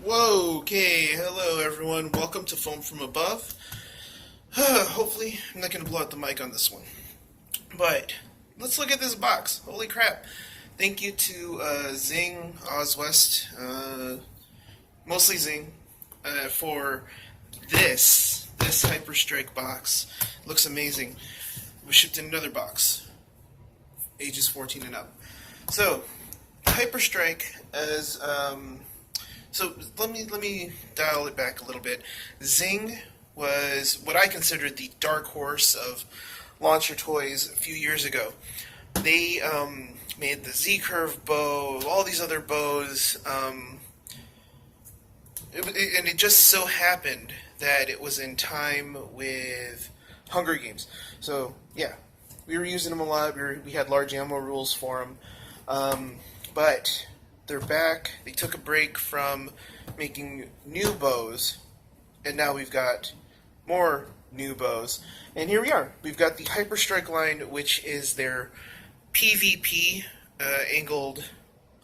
Whoa, okay, hello everyone, welcome to Foam from Above. Hopefully, I'm not going to blow out the mic on this one. But, let's look at this box. Holy crap. Thank you to Zing, Ozwest, mostly Zing, for this Hyperstrike box. Looks amazing. We shipped in another box, ages 14 and up. So, Hyperstrike as so let me dial it back a little bit. Zing was what I considered the dark horse of launcher toys a few years ago. They made the Z-curve bow, all these other bows, and it just so happened that it was in time with Hunger Games. So yeah, we were using them a lot. We had large ammo rules for them, but they're back. They took a break from making new bows, and now we've got more new bows. And here we are. We've got the Hyperstrike line, which is their PvP angled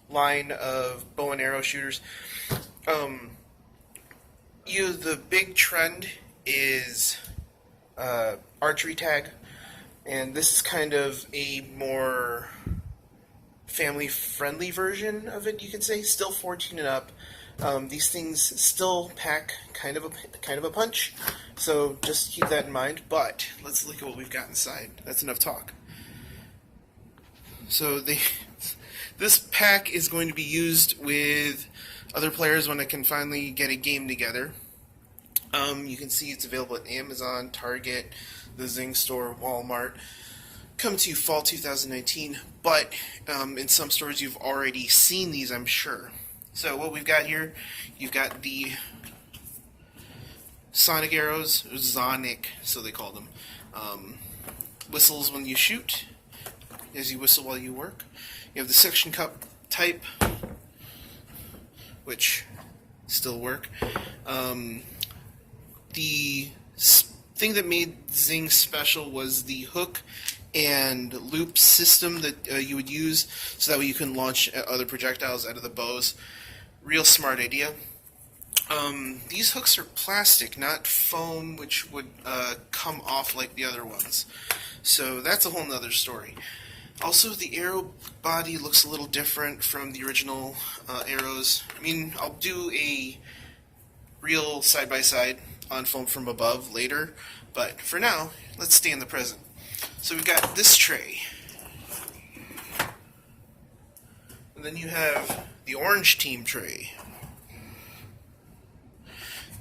line of bow and arrow shooters. The big trend is archery tag, and this is kind of a more family-friendly version of it, you can say. Still 14 and up. These things still pack kind of a punch, so just keep that in mind. But let's look at what we've got inside. That's enough talk. So this pack is going to be used with other players when I can finally get a game together. You can see it's available at Amazon, Target, the Zing store, Walmart. Come to fall 2019, but in some stores you've already seen these, I'm sure. So what we've got here, you've got the sonic arrows, Zonic, so they call them. Whistles when you shoot, as you whistle while you work. You have the suction cup type, which still work. The thing that made Zing special was the hook and loop system that you would use, so that way you can launch other projectiles out of the bows. Real smart idea. These hooks are plastic, not foam, which would come off like the other ones. So that's a whole nother story. Also, the Aero Body looks a little different from the original arrows. I mean, I'll do a real side-by-side on Foam from Above later, but for now, let's stay in the present. So we've got this tray. And then you have the orange team tray.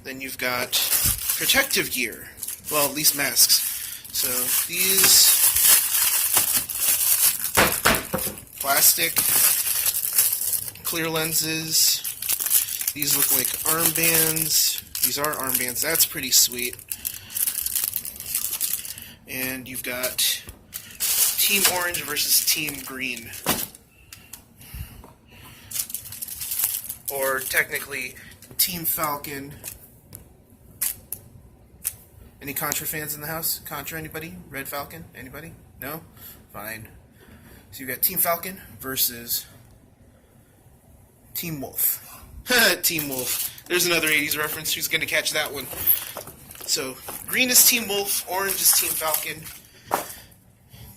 Then you've got protective gear. Well, at least masks. So these plastic clear lenses. These look like armbands. These are armbands. That's pretty sweet. And you've got Team Orange versus Team Green. Or technically, Team Falcon. Any Contra fans in the house? Contra, anybody? Red Falcon? Anybody? No? Fine. So you've got Team Falcon versus Team Wolf. Team Wolf. There's another 80s reference. Who's going to catch that one? So, green is Team Wolf, orange is Team Falcon.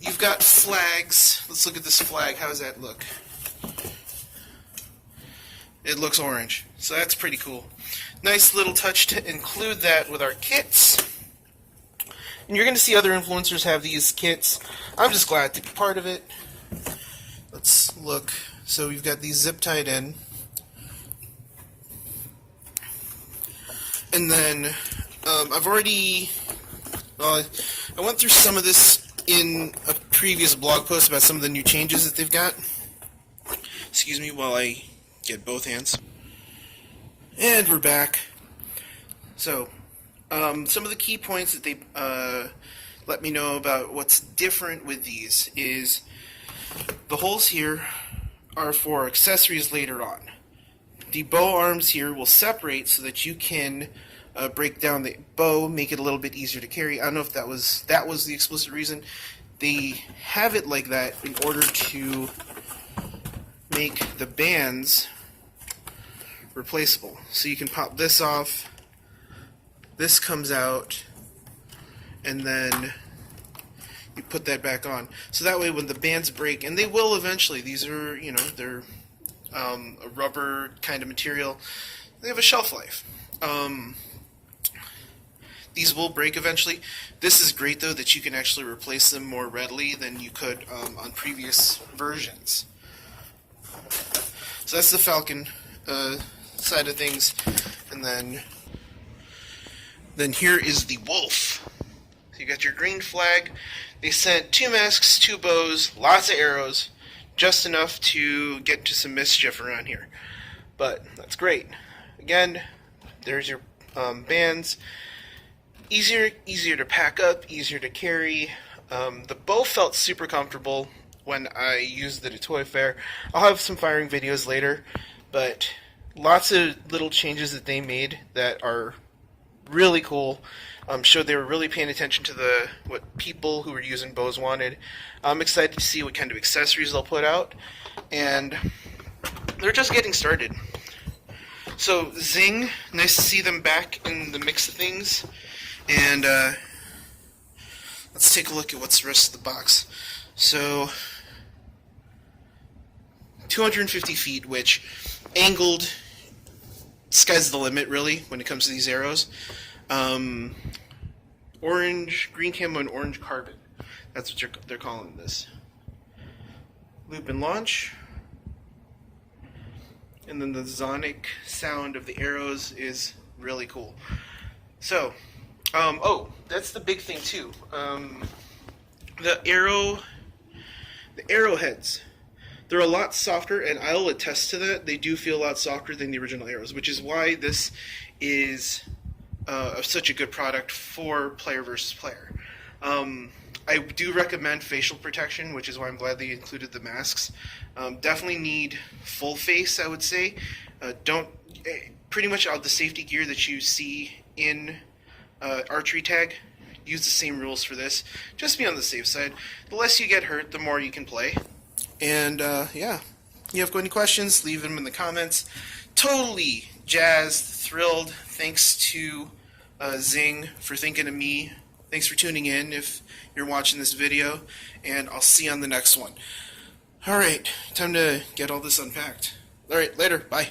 You've got flags. Let's look at this flag. How does that look? It looks orange. So that's pretty cool. Nice little touch to include that with our kits. And you're going to see other influencers have these kits. I'm just glad to be part of it. Let's look. So we've got these zip tied in. And then I've already, I went through some of this in a previous blog post about some of the new changes that they've got. Excuse me while I get both hands. And we're back. So, some of the key points that they let me know about what's different with these is the holes here are for accessories later on. The bow arms here will separate so that you can break down the bow, make it a little bit easier to carry. I don't know if that was the explicit reason. They have it like that in order to make the bands replaceable. So you can pop this off, this comes out, and then you put that back on. So that way when the bands break, and they will eventually, these are, you know, they're a rubber kind of material, they have a shelf life. These will break eventually. This is great though that you can actually replace them more readily than you could on previous versions. So that's the Falcon side of things, and then here is the Wolf. So you got your green flag. They sent 2 masks, 2 bows, lots of arrows, just enough to get into some mischief around here. But that's great. Again, there's your bands. Easier to pack up, easier to carry. The bow felt super comfortable when I used it at Toy Fair. I'll have some firing videos later, but lots of little changes that they made that are really cool. Showed they were really paying attention to what people who were using bows wanted. I'm excited to see what kind of accessories they'll put out, and they're just getting started. So Zing, nice to see them back in the mix of things. And let's take a look at what's the rest of the box. So 250 feet, which angled, sky's the limit really when it comes to these arrows. Orange, green camo, and orange carbon. That's what they're calling this. Loop and launch. And then the sonic sound of the arrows is really cool. So, oh, that's the big thing too. The arrowheads, they're a lot softer, and I'll attest to that. They do feel a lot softer than the original arrows, which is why this is such a good product for player versus player. I do recommend facial protection, which is why I'm glad they included the masks. Definitely need full face, I would say. Pretty much all the safety gear that you see in archery tag, use the same rules for this. Just be on the safe side. The less you get hurt, the more you can play. And yeah, you have any questions, leave them in the comments. Totally jazzed, thrilled. Thanks to Zing for thinking of me. Thanks for tuning in if you're watching this video, and I'll see you on the next one. Alright, time to get all this unpacked. Alright, later, bye.